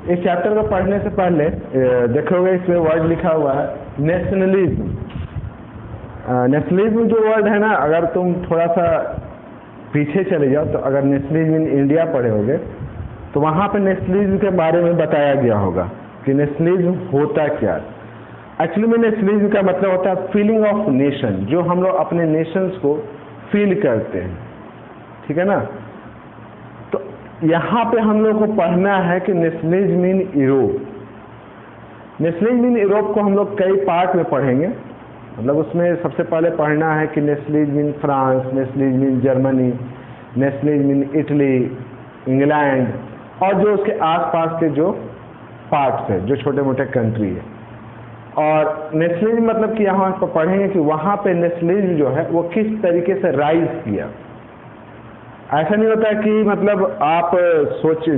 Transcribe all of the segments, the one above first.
इस चैप्टर को पढ़ने से पहले देखोगे इसमें वर्ड लिखा हुआ है नेशनलिज्म। नेशनलिज्म जो वर्ड है ना, अगर तुम थोड़ा सा पीछे चले जाओ तो अगर नेशनलिज्म इन इंडिया पढ़े होगे तो वहाँ पे नेशनलिज्म के बारे में बताया गया होगा कि नेशनलिज्म होता क्या। एक्चुअली में नेशनलिज्म का मतलब होता है फीलिंग ऑफ नेशन, जो हम लोग अपने नेशंस को फील करते हैं, ठीक है ना। तो यहाँ पे हम लोग को पढ़ना है कि nationalism in Europe. Nationalism in Europe को हम लोग कई पार्ट में पढ़ेंगे। मतलब उसमें सबसे पहले पढ़ना है कि nationalism in France, nationalism in Germany, nationalism in Italy, England और जो उसके आसपास के जो पार्ट्स है, जो छोटे मोटे कंट्री है। और नेशनलिज्म मतलब कि यहाँ पर पढ़ेंगे कि वहाँ पे नेशनलिज्म जो है वो किस तरीके से राइज किया। ऐसा नहीं होता कि मतलब आप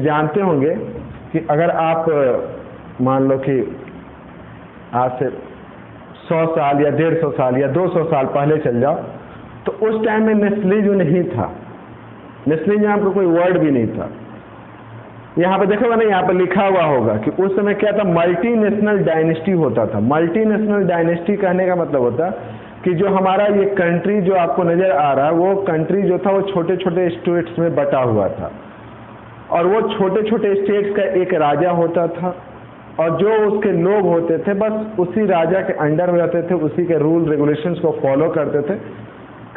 जानते होंगे कि अगर आप मान लो कि आज से 100 साल या 150 साल या 200 साल पहले चल जाओ तो उस टाइम में नेशनलिज्म नहीं था। नेशनलिज्म यहाँ पर कोई वर्ड भी नहीं था। यहाँ पे देखोगे ना, यहाँ पे लिखा हुआ होगा कि उस समय क्या था, मल्टीनेशनल डायनेस्टी होता था। मल्टीनेशनल डायनेस्टी कहने का मतलब होता कि जो हमारा ये कंट्री जो आपको नजर आ रहा है, वो कंट्री जो था वो छोटे छोटे स्टेट्स में बटा हुआ था और वो छोटे छोटे स्टेट्स का एक राजा होता था और जो उसके लोग होते थे बस उसी राजा के अंडर में रहते थे, उसी के रूल रेगुलेशंस को फॉलो करते थे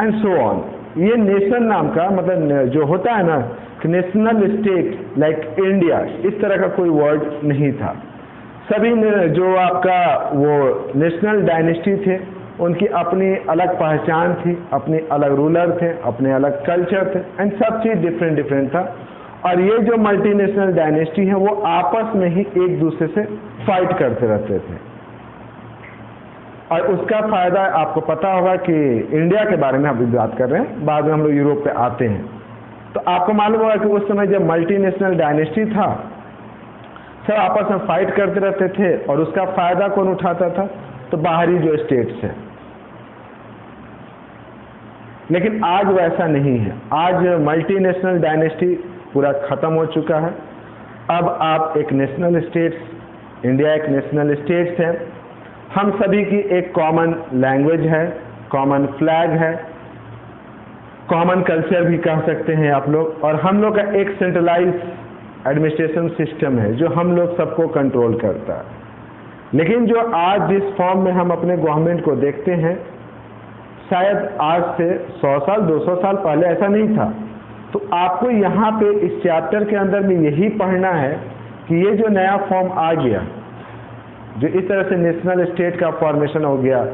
एंड सो ऑन। ये नेशन नाम का मतलब जो होता है ना कि नेशनल स्टेट लाइक इंडिया, इस तरह का कोई वर्ड नहीं था। सभी जो आपका वो नेशनल डायनेस्टी थे उनकी अपनी अलग पहचान थी, अपनी अलग रूलर थे, अपने अलग कल्चर थे एंड सब चीज़ डिफरेंट डिफरेंट था। और ये जो मल्टीनेशनल डायनेस्टी है वो आपस में ही एक दूसरे से फाइट करते रहते थे। और उसका फायदा आपको पता होगा कि इंडिया के बारे में अभी बात कर रहे हैं, बाद में हम लोग यूरोप पे आते हैं। तो आपको मालूम होगा कि उस समय जब मल्टीनेशनल डायनेस्टी था सब आपस में फाइट करते रहते थे और उसका फायदा कौन उठाता था, तो बाहरी जो स्टेट्स हैं। लेकिन आज वैसा नहीं है। आज मल्टीनेशनल डायनेस्टी पूरा खत्म हो चुका है। अब आप एक नेशनल स्टेट्स, इंडिया एक नेशनल स्टेट्स है। हम सभी की एक कॉमन लैंग्वेज है, कॉमन फ्लैग है, कॉमन कल्चर भी कह सकते हैं आप लोग, और हम लोग का एक सेंट्रलाइज एडमिनिस्ट्रेशन सिस्टम है जो हम लोग सबको कंट्रोल करता है। लेकिन जो आज जिस फॉर्म में हम अपने गवर्नमेंट को देखते हैं, शायद आज से 100 साल 200 साल पहले ऐसा नहीं था। तो आपको यहाँ पे इस चैप्टर के अंदर में यही पढ़ना है कि ये जो नया फॉर्म आ गया, जो इस तरह से नेशनल स्टेट का फॉर्मेशन हो गया,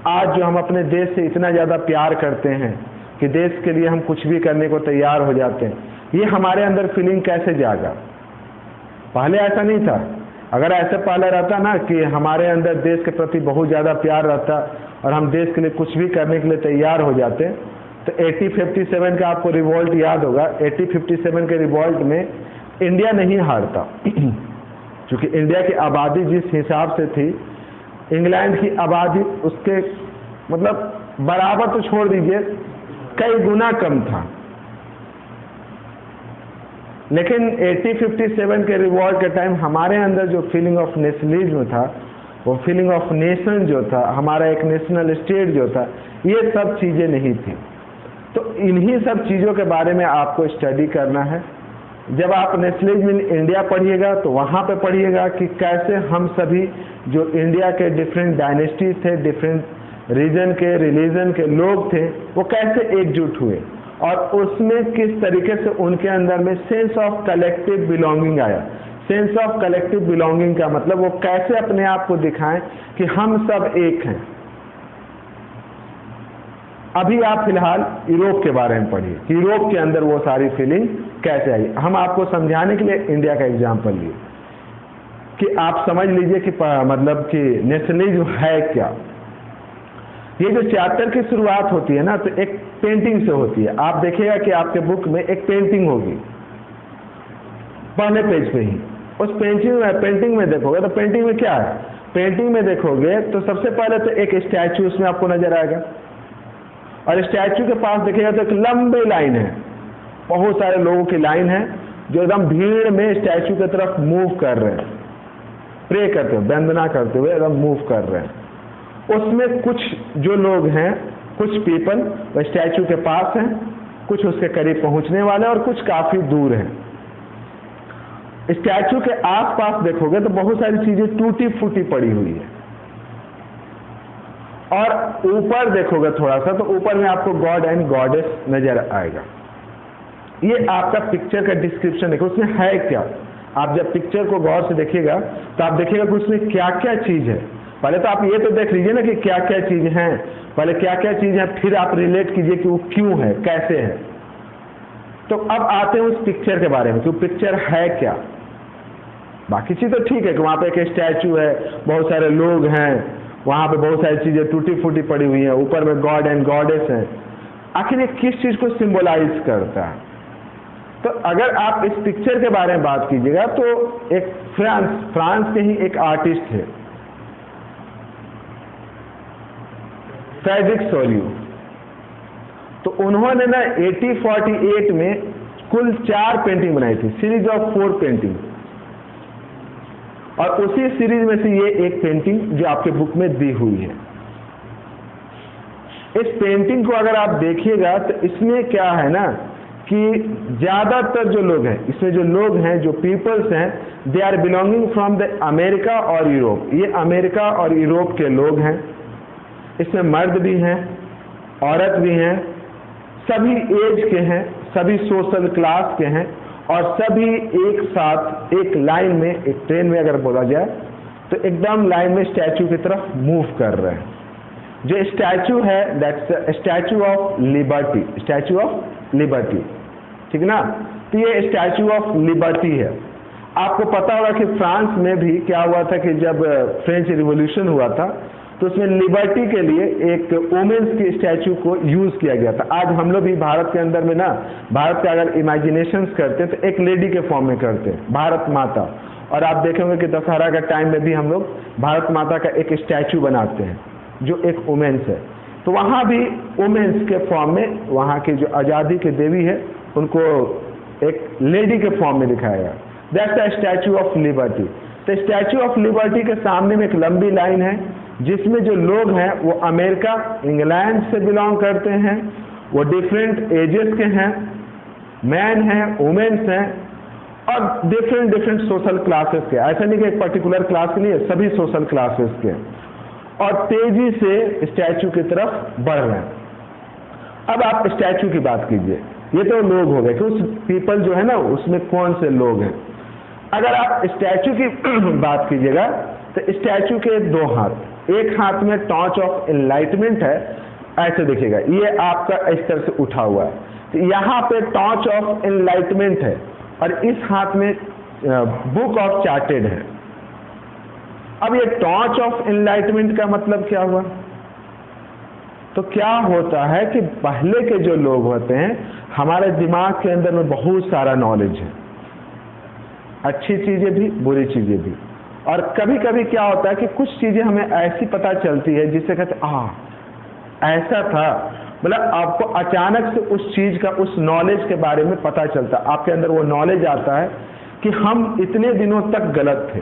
आज जो हम अपने देश से इतना ज़्यादा प्यार करते हैं कि देश के लिए हम कुछ भी करने को तैयार हो जाते हैं, ये हमारे अंदर फीलिंग कैसे जागा। पहले ऐसा नहीं था। अगर ऐसे पहले रहता ना कि हमारे अंदर देश के प्रति बहुत ज़्यादा प्यार रहता और हम देश के लिए कुछ भी करने के लिए तैयार हो जाते, तो 1857 का आपको रिवॉल्ट याद होगा। 1857 के रिवॉल्ट में इंडिया नहीं हारता क्योंकि इंडिया की आबादी जिस हिसाब से थी, इंग्लैंड की आबादी उसके मतलब बराबर तो छोड़ दीजिए, कई गुना कम था। लेकिन 1857 के रिवॉल्ट के टाइम हमारे अंदर जो फीलिंग ऑफ नेशनलिज्म था, वो फीलिंग ऑफ नेशन जो था, हमारा एक नेशनल स्टेट जो था, ये सब चीज़ें नहीं थी। तो इन्हीं सब चीज़ों के बारे में आपको स्टडी करना है। जब आप नेशनलिज्म इन इंडिया पढ़िएगा तो वहाँ पे पढ़िएगा कि कैसे हम सभी जो इंडिया के डिफरेंट डायनेस्टीज थे, डिफरेंट रीजन के रिलीजन के लोग थे, वो कैसे एकजुट हुए और उसमें किस तरीके से उनके अंदर में सेंस ऑफ कलेक्टिव बिलोंगिंग आया। सेंस ऑफ कलेक्टिव बिलोंगिंग का मतलब वो कैसे अपने आप को दिखाएं कि हम सब एक हैं। अभी आप फिलहाल यूरोप के बारे में पढ़िए कि यूरोप के अंदर वो सारी फीलिंग कैसे आई। हम आपको समझाने के लिए इंडिया का एग्जाम्पल लिए कि आप समझ लीजिए कि मतलब कि नेशनलिज्म है क्या। ये जो चैप्टर की शुरुआत होती है ना, तो एक पेंटिंग से होती है। आप देखिएगा कि आपके बुक में एक पेंटिंग होगी पहले पेज पे ही। उस पेंटिंग में देखोगे तो पेंटिंग में क्या है, पेंटिंग में देखोगे तो सबसे पहले तो एक स्टैचू उसमें आपको नजर आएगा और स्टैचू के पास देखिएगा तो एक लंबी लाइन है, बहुत सारे लोगों की लाइन है जो एकदम भीड़ में स्टैचू की तरफ मूव कर रहे हैं, प्रे करते हुए, वंदना करते हुए एकदम मूव कर रहे हैं। उसमें कुछ जो लोग हैं, कुछ पीपल वो स्टैचू के पास हैं, कुछ उसके करीब पहुंचने वाले और कुछ काफी दूर हैं। स्टैचू के आसपास देखोगे तो बहुत सारी चीजें टूटी फूटी पड़ी हुई है, और ऊपर देखोगे थोड़ा सा तो ऊपर में आपको गॉड एंड गॉडेस नजर आएगा। ये आपका पिक्चर का डिस्क्रिप्शन है कि उसमें है क्या। आप जब पिक्चर को गौर से देखिएगा तो आप देखिएगा कि उसमें क्या क्या चीज है। पहले तो आप ये तो देख लीजिए ना कि क्या क्या चीज हैं, पहले क्या क्या चीज है, फिर आप रिलेट कीजिए कि वो क्यों है, कैसे है। तो अब आते हैं उस पिक्चर के बारे में कि वो पिक्चर है क्या। बाकी चीज तो ठीक है कि वहां पे एक स्टैचू है, बहुत सारे लोग हैं, वहां पे बहुत सारी चीजें टूटी फूटी पड़ी हुई हैं, ऊपर में गॉड एंड गॉडेस हैं। आखिर ये किस चीज को सिंबलाइज करता है? तो अगर आप इस पिक्चर के बारे में बात कीजिएगा तो एक फ्रांस के ही एक आर्टिस्ट है, फ्रेडरिक सोलियो। तो उन्होंने ना 1848 में कुल 4 पेंटिंग बनाई थी, सीरीज ऑफ 4 पेंटिंग, और उसी सीरीज में से ये एक पेंटिंग जो आपके बुक में दी हुई है। इस पेंटिंग को अगर आप देखिएगा तो इसमें क्या है ना कि ज्यादातर जो लोग हैं, इसमें जो लोग हैं, जो पीपल्स हैं, they are belonging from the America और यूरोप। ये अमेरिका और यूरोप के लोग हैं। इसमें मर्द भी हैं, औरत भी हैं, सभी एज के हैं, सभी सोशल क्लास के हैं, और सभी एक साथ एक लाइन में, एक ट्रेन में अगर बोला जाए तो एकदम लाइन में स्टैचू की तरफ मूव कर रहे हैं। जो स्टैचू है that's statue of liberty, statue of liberty, ठीक ना। तो ये स्टैचू ऑफ लिबर्टी है। आपको पता होगा कि फ्रांस में भी क्या हुआ था कि जब फ्रेंच रिवॉल्यूशन हुआ था तो उसमें लिबर्टी के लिए एक वुमेन्स की स्टैचू को यूज किया गया था। आज हम लोग भी भारत के अंदर में ना, भारत का अगर इमेजिनेशंस करते हैं तो एक लेडी के फॉर्म में करते हैं, भारत माता। और आप देखेंगे कि दशहरा का टाइम में भी हम लोग भारत माता का एक स्टैचू बनाते हैं जो एक वुमेन्स है। तो वहाँ भी वुमेन्स के फॉर्म में, वहाँ की जो आज़ादी की देवी है उनको एक लेडी के फॉर्म में दिखाया गया। That's the statue of liberty. तो स्टैचू ऑफ लिबर्टी के सामने में एक लंबी लाइन है जिसमें जो लोग हैं वो अमेरिका, इंग्लैंड से बिलोंग करते हैं, वो डिफरेंट एजेस के हैं, मैन हैं, वुमेन्स हैं, और डिफरेंट सोशल क्लासेस के। ऐसा नहीं कि एक पर्टिकुलर क्लास के लिए, सभी सोशल क्लासेस के, और तेजी से स्टैचू की तरफ बढ़ रहे हैं। अब आप स्टैचू की बात कीजिए, ये तो लोग हो गए कि उस पीपल जो है ना उसमें कौन से लोग हैं। अगर आप स्टैचू की बात कीजिएगा तो स्टैचू के 2 हाथ, एक हाथ में टॉर्च ऑफ एनलाइटमेंट है, ऐसे देखिएगा, ये आपका इस तरह से उठा हुआ है, तो यहाँ पे टॉर्च ऑफ एनलाइटमेंट है, और इस हाथ में बुक ऑफ चार्टेड है। अब ये टॉर्च ऑफ एनलाइटमेंट का मतलब क्या हुआ? तो क्या होता है कि पहले के जो लोग होते हैं, हमारे दिमाग के अंदर में बहुत सारा नॉलेज है, अच्छी चीजें भी, बुरी चीजें भी। और कभी कभी क्या होता है कि कुछ चीजें हमें ऐसी पता चलती है जिससे कहते ऐसा था, मतलब आपको अचानक से उस चीज का, उस नॉलेज के बारे में पता चलता, आपके अंदर वो नॉलेज आता है कि हम इतने दिनों तक गलत थे।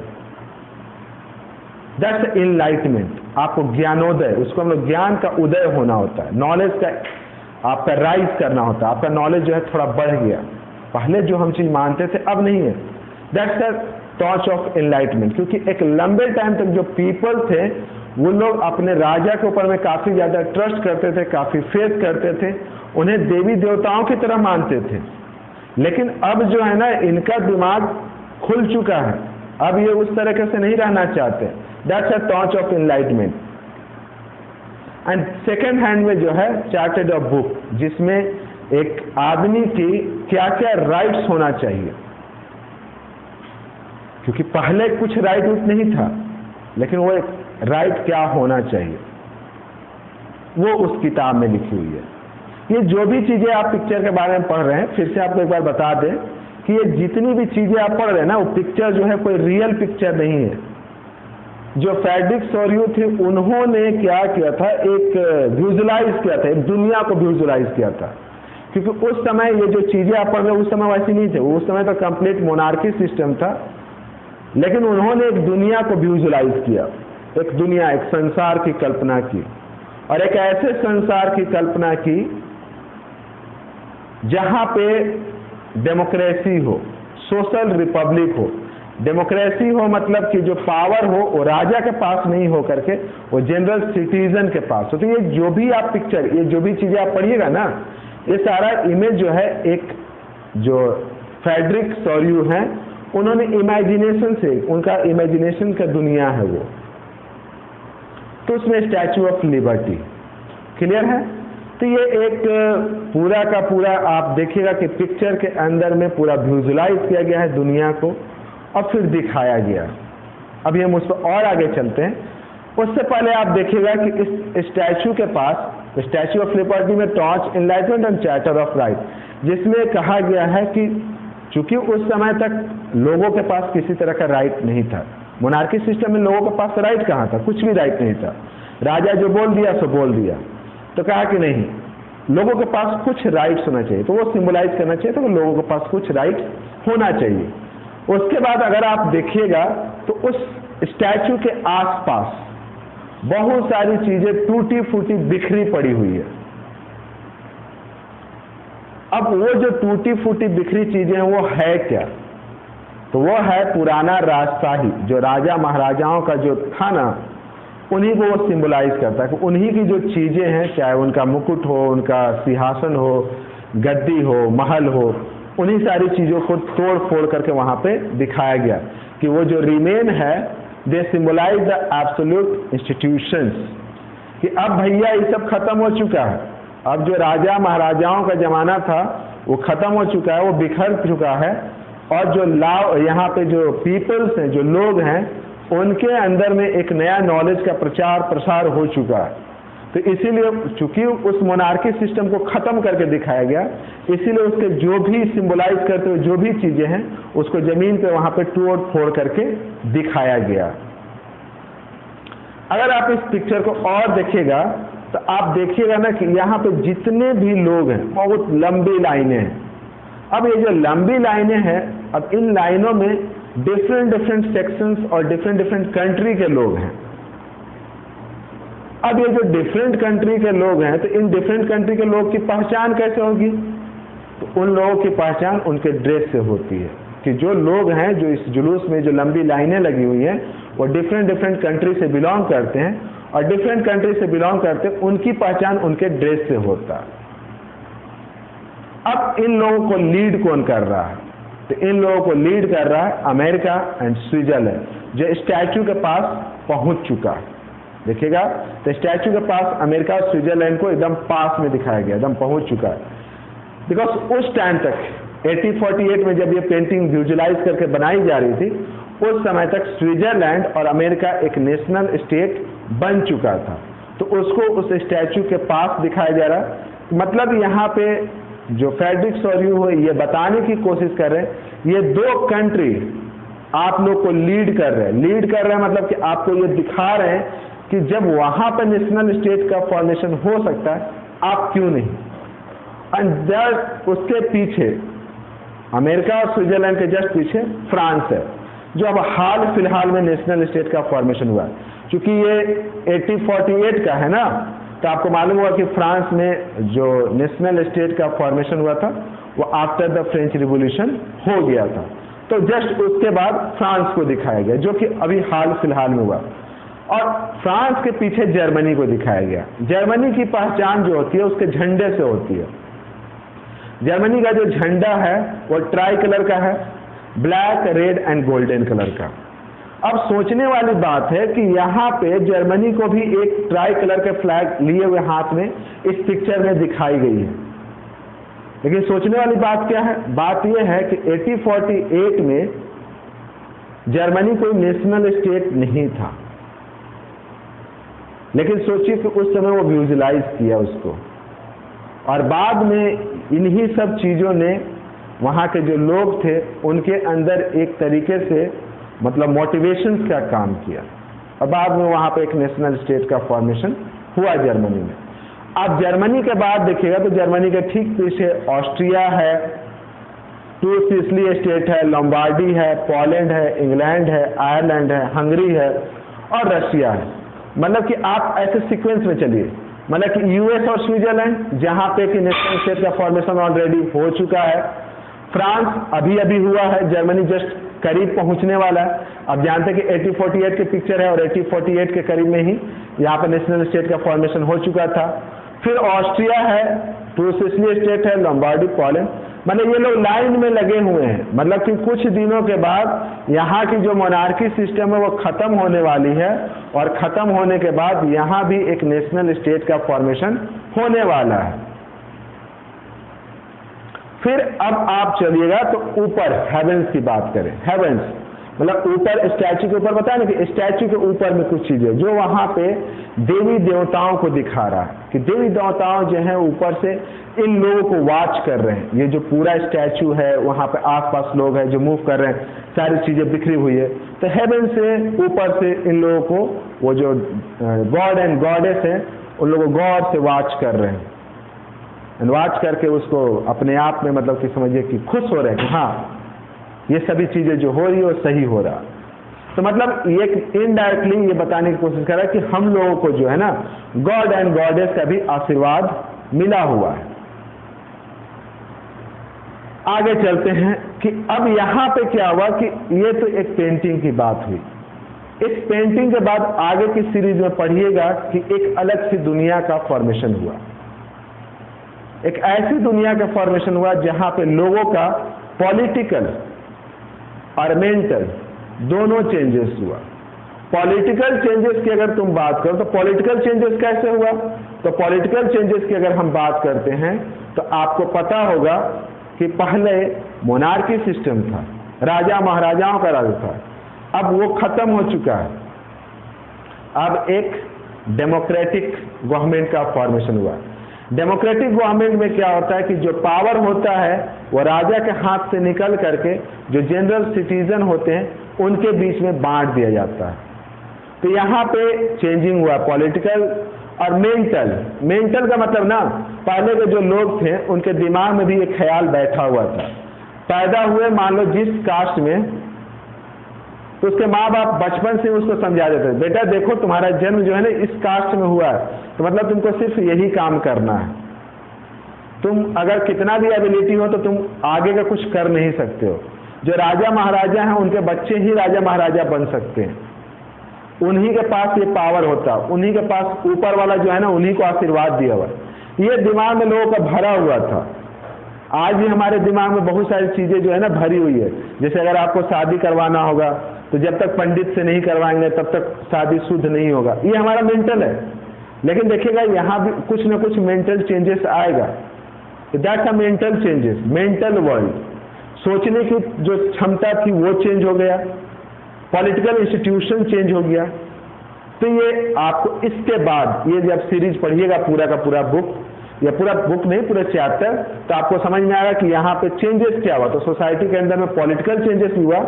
That's enlightenment. आपको ज्ञानोदय, उसको हम लोग ज्ञान का उदय होना होता है, नॉलेज का आपका राइज करना होता है, आपका नॉलेज जो है थोड़ा बढ़ गया। पहले जो हम चीज मानते थे अब नहीं है। That's the torch of enlightenment. क्योंकि एक लंबे टाइम तक जो पीपल थे वो लोग अपने राजा के ऊपर में काफी ज्यादा ट्रस्ट करते थे, काफी फेथ करते थे, उन्हें देवी देवताओं की तरह मानते थे। लेकिन अब जो है ना, इनका दिमाग खुल चुका है, अब ये उस तरीके से नहीं रहना चाहते। That's a torch of enlightenment. And second hand में जो है चार्टेड ऑफ बुक, जिसमें एक आदमी की क्या क्या राइट्स होना चाहिए, क्योंकि पहले कुछ राइट नहीं था, लेकिन वो एक राइट क्या होना चाहिए वो उस किताब में लिखी हुई है। ये जो भी चीजें आप पिक्चर के बारे में पढ़ रहे हैं, फिर से आपको एक बार बता दें कि ये जितनी भी चीजें आप पढ़ रहे हैं ना, वो पिक्चर जो है कोई रियल पिक्चर नहीं है। जो फ्रेडरिक सोलियो थे उन्होंने क्या किया था, एक विजुलाइज किया था, एक दुनिया को विजुलाइज किया था क्योंकि उस समय ये जो चीज़ें आप पढ़ रहे उस समय वैसी नहीं थे, उस समय तो कंप्लीट मोनार्की सिस्टम था। लेकिन उन्होंने एक दुनिया को विजुअलाइज किया, एक दुनिया, एक संसार की कल्पना की, और एक ऐसे संसार की कल्पना की जहां पे डेमोक्रेसी हो, सोशल रिपब्लिक हो। डेमोक्रेसी हो मतलब कि जो पावर हो वो राजा के पास नहीं हो करके वो जनरल सिटीजन के पास हो। तो ये जो भी आप पिक्चर, ये जो भी चीज़ें आप पढ़िएगा ना, ये सारा इमेज जो है, एक जो फ्रेडरिक सॉर्यू हैं उन्होंने इमेजिनेशन से, उनका इमेजिनेशन का दुनिया है वो। तो उसमें स्टैचू ऑफ लिबर्टी क्लियर है। तो ये एक पूरा का पूरा आप देखिएगा कि पिक्चर के अंदर में पूरा विजुअलाइज किया गया है दुनिया को और फिर दिखाया गया। अब हम उस पर और आगे चलते हैं। उससे पहले आप देखिएगा कि इस स्टैचू के पास, स्टैचू ऑफ लिबर्टी में torch, enlightenment and charter of right, जिसमें कहा गया है कि चूंकि उस समय तक लोगों के पास किसी तरह का राइट नहीं था, मोनार्की सिस्टम में लोगों के पास राइट कहाँ था, कुछ भी राइट नहीं था। राजा जो बोल दिया सो बोल दिया। तो कहा कि नहीं, लोगों के पास कुछ राइट्स होना चाहिए। तो वो सिंबलाइज करना चाहिए, तो लोगों के पास कुछ राइट होना चाहिए। उसके बाद अगर आप देखिएगा तो उस स्टैचू के आसपास बहुत सारी चीजें टूटी फूटी बिखरी पड़ी हुई है। अब वो जो टूटी फूटी बिखरी चीजें हैं वो है क्या? तो वो है पुराना राजशाही, जो राजा महाराजाओं का जो था ना, उन्हीं को वो सिंबलाइज करता है कि उन्हीं की जो चीजें हैं, चाहे उनका मुकुट हो, उनका सिंहासन हो, गद्दी हो, महल हो, उन्हीं सारी चीजों को तोड़ फोड़ करके वहां पे दिखाया गया कि वो जो रिमेन है, दे सिंबलाइज द एब्सोल्यूट इंस्टीट्यूशंस, कि अब भैया ये सब खत्म हो चुका है। अब जो राजा महाराजाओं का जमाना था वो खत्म हो चुका है, वो बिखर चुका है, और जो यहाँ पे जो पीपल्स हैं, जो लोग हैं, उनके अंदर में एक नया नॉलेज का प्रचार प्रसार हो चुका है। तो इसीलिए चूंकि उस मोनार्की सिस्टम को खत्म करके दिखाया गया, इसीलिए उसके जो भी सिंबलाइज करते हुए जो भी चीजें हैं उसको जमीन पे वहां पे तोड़ फोड़ करके दिखाया गया। अगर आप इस पिक्चर को और देखिएगा तो आप देखिएगा ना कि यहाँ पे जितने भी लोग हैं बहुत लंबी लाइनें हैं। अब ये जो लंबी लाइनें हैं, अब इन लाइनों में डिफरेंट सेक्शंस और डिफरेंट कंट्री के लोग हैं। अब ये जो डिफरेंट कंट्री के लोग हैं, तो इन डिफरेंट कंट्री के लोग की पहचान कैसे होगी? तो उन लोगों की पहचान उनके ड्रेस से होती है, कि जो लोग हैं जो इस जुलूस में जो लंबी लाइनें लगी हुई हैं वो डिफरेंट कंट्री से बिलोंग करते हैं, और डिफरेंट कंट्री से बिलोंग करते हैं, उनकी पहचान उनके ड्रेस से होता है। अब इन लोगों को लीड कौन कर रहा है? तो इन लोगों को लीड कर रहा है अमेरिका एंड स्विट्जरलैंड, जो स्टैचू के पास पहुंच चुका है। देखिएगा तो स्टैचू के पास अमेरिका और स्विट्जरलैंड को एकदम पास में दिखाया गया, एकदम पहुंच चुका है। बिकॉज उस टाइम तक 1848 में जब ये पेंटिंग विजुअलाइज करके बनाई जा रही थी, उस समय तक स्विट्जरलैंड और अमेरिका एक नेशनल स्टेट बन चुका था। तो उसको उस स्टैचू के पास दिखाया जा रहा। मतलब यहाँ पे जो फ्रेडरिक सॉर्यू हो ये बताने की कोशिश कर रहे हैं, ये दो कंट्री आप लोग को लीड कर रहे हैं। लीड कर रहे हैं मतलब कि आपको ये दिखा रहे हैं कि जब वहां पर नेशनल स्टेट का फॉर्मेशन हो सकता है, आप क्यों नहीं। एंड उसके पीछे अमेरिका और स्विट्जरलैंड के जस्ट पीछे फ्रांस है, जो अब हाल फिलहाल में नेशनल स्टेट का फॉर्मेशन हुआ है। क्योंकि ये 1848 का है ना, तो आपको मालूम होगा कि फ्रांस में जो नेशनल स्टेट का फॉर्मेशन हुआ था वो आफ्टर द फ्रेंच रिवॉल्यूशन हो गया था। तो जस्ट उसके बाद फ्रांस को दिखाया गया, जो कि अभी हाल फिलहाल में हुआ। और फ्रांस के पीछे जर्मनी को दिखाया गया। जर्मनी की पहचान जो होती है उसके झंडे से होती है। जर्मनी का जो झंडा है वो ट्राई कलर का है, black, red and golden colour का। अब सोचने वाली बात है कि यहाँ पे जर्मनी को भी एक ट्राई कलर के फ्लैग लिए हुए हाथ में इस पिक्चर में दिखाई गई है। लेकिन सोचने वाली बात क्या है? बात यह है कि 1848 में जर्मनी कोई नेशनल स्टेट नहीं था, लेकिन सोचिए कि उस समय वो विजुअलाइज किया उसको, और बाद में इन्हीं सब चीज़ों ने वहाँ के जो लोग थे उनके अंदर एक तरीके से मतलब मोटिवेशन का काम किया, और बाद में वहाँ पे एक नेशनल स्टेट का फॉर्मेशन हुआ जर्मनी में। आप जर्मनी के बाद देखिएगा तो जर्मनी के ठीक पीछे ऑस्ट्रिया है, 2 सिसिली स्टेट है, लोम्बार्डी है, पोलैंड है, इंग्लैंड है, आयरलैंड है, हंगरी है और रशिया है। मतलब कि आप ऐसे सीक्वेंस में चलिए, मतलब कि यूएस और स्विट्जरलैंड जहां पे कि नेशनल स्टेट का फॉर्मेशन ऑलरेडी हो चुका है, फ्रांस अभी अभी हुआ है, जर्मनी जस्ट करीब पहुंचने वाला है। अब जानते हैं कि 1848 की पिक्चर है और 1848 के करीब में ही यहाँ पर नेशनल स्टेट का फॉर्मेशन हो चुका था। फिर ऑस्ट्रिया है, 2 सिसिली स्टेट है, लोम्बार्डी, पोलैंड, मतलब ये लोग लाइन में लगे हुए हैं। मतलब कि कुछ दिनों के बाद यहाँ की जो मोनार्की सिस्टम है वो खत्म होने वाली है और खत्म होने के बाद यहाँ भी एक नेशनल स्टेट का फॉर्मेशन होने वाला है। फिर अब आप चलिएगा तो ऊपर हेवेंस की बात करें। हेवेंस मतलब ऊपर स्टैचू के ऊपर बताया ना कि स्टैचू के ऊपर में कुछ चीजें जो वहां पे देवी देवताओं को दिखा रहा है कि देवी देवताओं जो है ऊपर से इन लोगों को वॉच कर रहे हैं। ये जो पूरा स्टैचू है वहां पे आसपास लोग हैं जो मूव कर रहे हैं, सारी चीजें बिखरी हुई है। तो हेवन से ऊपर से इन लोगों को वो जो गॉड एंड गॉडेस है उन लोगों को गौर से वॉच कर रहे हैं, वॉच करके उसको अपने आप में मतलब कि समझिए कि खुश हो रहे हैं कि हाँ ये सभी चीजें जो हो रही है वो सही हो रहा। तो मतलब ये इनडायरेक्टली ये बताने की कोशिश कर रहा है कि हम लोगों को जो है ना गॉड एंड गॉडेस का भी आशीर्वाद मिला हुआ है। आगे चलते हैं कि अब यहां पे क्या हुआ कि ये तो एक पेंटिंग की बात हुई। इस पेंटिंग के बाद आगे की सीरीज में पढ़िएगा कि एक अलग सी दुनिया का फॉर्मेशन हुआ। एक ऐसी दुनिया का फॉर्मेशन हुआ जहां पे लोगों का पॉलिटिकल और मेंटल दोनों चेंजेस हुआ। पॉलिटिकल चेंजेस की अगर तुम बात करो तो पॉलिटिकल चेंजेस कैसे हुआ, तो पॉलिटिकल चेंजेस की अगर हम बात करते हैं तो आपको पता होगा कि पहले मोनार्की सिस्टम था, राजा महाराजाओं का राज था, अब वो खत्म हो चुका है। अब एक डेमोक्रेटिक गवर्नमेंट का फॉर्मेशन हुआ। डेमोक्रेटिक गवर्नमेंट में क्या होता है कि जो पावर होता है वो राजा के हाथ से निकल करके जो जनरल सिटीजन होते हैं उनके बीच में बांट दिया जाता है। तो यहाँ पे चेंजिंग हुआ पॉलिटिकल और मेंटल। मेंटल का मतलब ना पहले के जो लोग थे उनके दिमाग में भी एक ख्याल बैठा हुआ था। पैदा हुए मान लो जिस कास्ट में, तो उसके माँ बाप बचपन से उसको समझा देते हैं बेटा देखो तुम्हारा जन्म जो है ना इस कास्ट में हुआ है, तो मतलब तुमको सिर्फ यही काम करना है। तुम अगर कितना भी एबिलिटी हो तो तुम आगे का कुछ कर नहीं सकते हो। जो राजा महाराजा हैं उनके बच्चे ही राजा महाराजा बन सकते हैं, उन्हीं के पास ये पावर होता, उन्हीं के पास ऊपर वाला जो है ना उन्हीं को आशीर्वाद दिया हुआ। ये दिमाग में लोगों का भरा हुआ था। आज भी हमारे दिमाग में बहुत सारी चीजें जो है ना भरी हुई है। जैसे अगर आपको शादी करवाना होगा तो जब तक पंडित से नहीं करवाएंगे तब तक शादी शुद्ध नहीं होगा, ये हमारा मेंटल है। लेकिन देखिएगा यहाँ भी कुछ ना कुछ मेंटल चेंजेस आएगा। That's a mental changes, mental world. सोचने की जो क्षमता थी वो चेंज हो गया, पॉलिटिकल इंस्टीट्यूशन चेंज हो गया। तो ये आपको इसके बाद ये जब सीरीज पढ़िएगा पूरा का पूरा बुक, या पूरा बुक नहीं पूरा चैप्टर, तो आपको समझ में आएगा कि यहाँ पे चेंजेस क्या हुआ। तो सोसाइटी के अंदर में पॉलिटिकल चेंजेस भी हुआ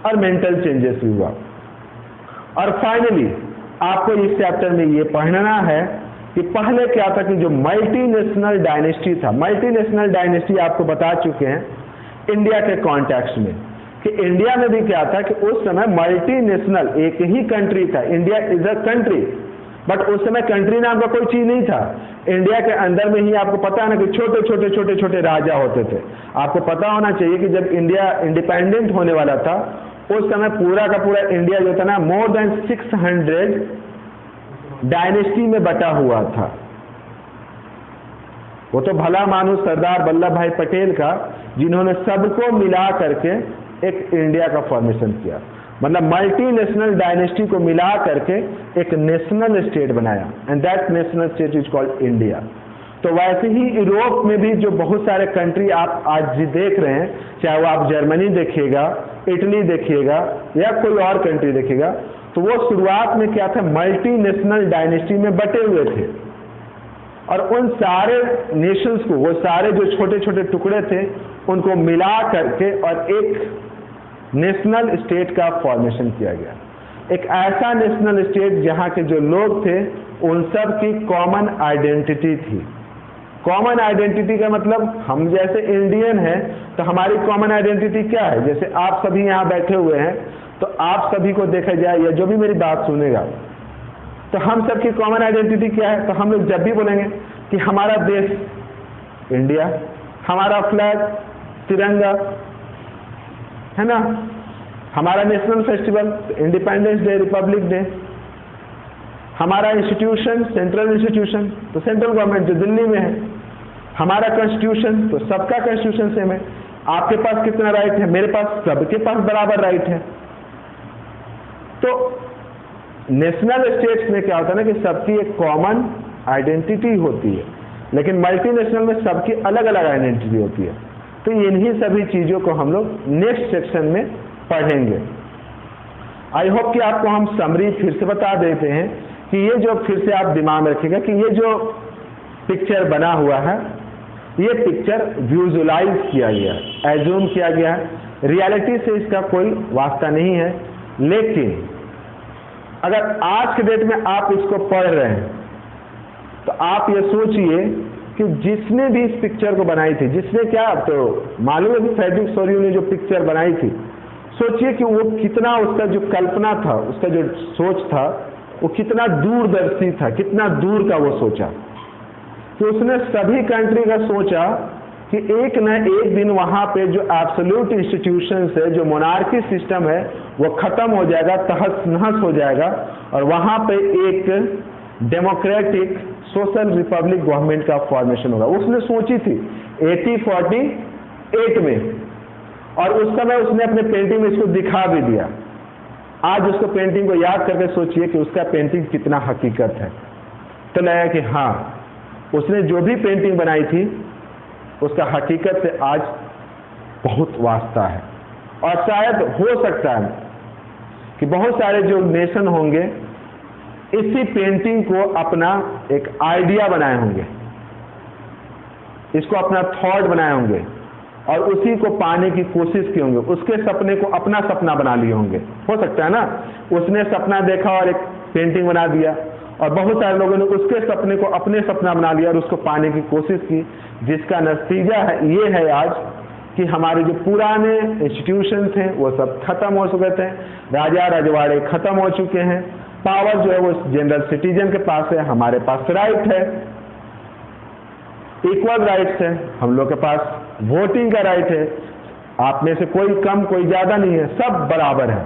और मेंटल चेंजेस भी हुआ। और फाइनली आपको इस चैप्टर में ये पढ़ना है कि पहले क्या था कि जो मल्टीनेशनल डायनेस्टी था, मल्टीनेशनल डायनेस्टी आपको बता चुके हैं इंडिया के कॉन्टेक्स्ट में कि इंडिया में भी क्या था कि उस समय मल्टीनेशनल एक ही कंट्री था। India is a country, but उस समय कंट्री नाम का कोई चीज नहीं था। इंडिया के अंदर में ही आपको पता है ना कि छोटे छोटे छोटे छोटे राजा होते थे। आपको पता होना चाहिए कि जब इंडिया इंडिपेंडेंट होने वाला था उस समय पूरा का पूरा इंडिया जो था ना मोर देन 600 डायनेस्टी में बटा हुआ था। वो तो भला मानुस सरदार वल्लभ भाई पटेल का, जिन्होंने सबको मिला करके एक इंडिया का फॉर्मेशन किया, मतलब मल्टीनेशनल डायनेस्टी को मिला करके एक नेशनल स्टेट बनाया, and that national state is called India. तो वैसे ही यूरोप में भी जो बहुत सारे कंट्री आप आज देख रहे हैं, चाहे वो आप जर्मनी देखिएगा, इटली देखिएगा या कोई और कंट्री देखिएगा, तो वो शुरुआत में क्या था मल्टीनेशनल डायनेस्टी में बटे हुए थे। और उन सारे नेशंस को, वो सारे जो छोटे छोटे टुकड़े थे उनको मिला करके और एक नेशनल स्टेट का फॉर्मेशन किया गया। एक ऐसा नेशनल स्टेट जहाँ के जो लोग थे उन सब की कॉमन आइडेंटिटी थी। कॉमन आइडेंटिटी का मतलब हम जैसे इंडियन हैं तो हमारी कॉमन आइडेंटिटी क्या है? जैसे आप सभी यहाँ बैठे हुए हैं तो आप सभी को देखा जाए या जो भी मेरी बात सुनेगा तो हम सब की कॉमन आइडेंटिटी क्या है? तो हम लोग जब भी बोलेंगे कि हमारा देश इंडिया, हमारा फ्लैग तिरंगा, है ना, हमारा national festival independence day, Republic day, हमारा इंस्टीट्यूशन सेंट्रल इंस्टीट्यूशन तो सेंट्रल गवर्नमेंट जो दिल्ली में है, हमारा कॉन्स्टिट्यूशन तो सबका कॉन्स्टिट्यूशन सेम है। आपके पास कितना राइट है? मेरे पास, सबके पास बराबर राइट है। तो नेशनल स्टेट्स में क्या होता है ना कि सबकी एक कॉमन आइडेंटिटी होती है, लेकिन मल्टीनेशनल में सबकी अलग अलग आइडेंटिटी होती है। तो इन्हीं सभी चीजों को हम लोग नेक्स्ट सेक्शन में पढ़ेंगे। आई होप कि आपको हम समरी फिर से बता देते हैं कि ये जो, फिर से आप दिमाग में रखिएगा कि ये जो पिक्चर बना हुआ है ये पिक्चर विजुअलाइज किया गया है, एज्यूम किया गया है, रियलिटी से इसका कोई वास्ता नहीं है। लेकिन अगर आज के डेट में आप इसको पढ़ रहे हैं तो आप ये सोचिए कि जिसने भी इस पिक्चर को बनाई थी, जिसने क्या, तो मालूम है कि फ्रेडरिक सोरियो ने जो पिक्चर बनाई थी, सोचिए कि वो कितना, उसका जो कल्पना था, उसका जो सोच था वो कितना दूरदर्शी था, कितना दूर का वो सोचा कि उसने सभी कंट्री का सोचा कि एक न एक दिन वहाँ पे जो एब्सोल्यूट इंस्टीट्यूशंस है, जो मोनार्की सिस्टम है वो खत्म हो जाएगा, तहस नहस हो जाएगा और वहाँ पे एक डेमोक्रेटिक सोशल रिपब्लिक गवर्नमेंट का फॉर्मेशन होगा। उसने सोची थी 1848 में और उस समय उसने अपने पेंटिंग में इसको दिखा भी दिया। आज उसको पेंटिंग को याद करके सोचिए कि उसका पेंटिंग कितना हकीकत है। तो लगा कि हाँ, उसने जो भी पेंटिंग बनाई थी उसका हकीकत से आज बहुत वास्ता है। और शायद हो सकता है कि बहुत सारे जो नेशन होंगे इसी पेंटिंग को अपना एक आइडिया बनाए होंगे, इसको अपना थॉट बनाए होंगे और उसी को पाने की कोशिश की होंगे, उसके सपने को अपना सपना बना लिए होंगे। हो सकता है ना, उसने सपना देखा और एक पेंटिंग बना दिया और बहुत सारे लोगों ने उसके सपने को अपने सपना बना लिया और उसको पाने की कोशिश की, जिसका नतीजा है ये है आज कि हमारे जो पुराने इंस्टीट्यूशंस हैं वो सब खत्म हो चुके थे, राजा रजवाड़े खत्म हो चुके हैं, पावर जो है वो जनरल सिटीजन के पास है, हमारे पास राइट है, इक्वल राइट्स है, हम लोग के पास वोटिंग का राइट है, आप में से कोई कम कोई ज्यादा नहीं है, सब बराबर है।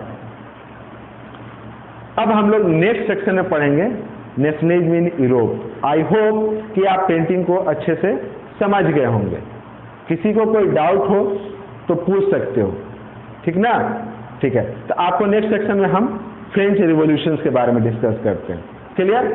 अब हम लोग नेक्स्ट सेक्शन में पढ़ेंगे nationalism in Europe. I hope कि आप पेंटिंग को अच्छे से समझ गए होंगे। किसी को कोई डाउट हो तो पूछ सकते हो, ठीक ना? ठीक है, तो आपको नेक्स्ट सेक्शन में हम फ्रेंच रिवॉल्यूशन के बारे में डिस्कस करते हैं। क्लियर?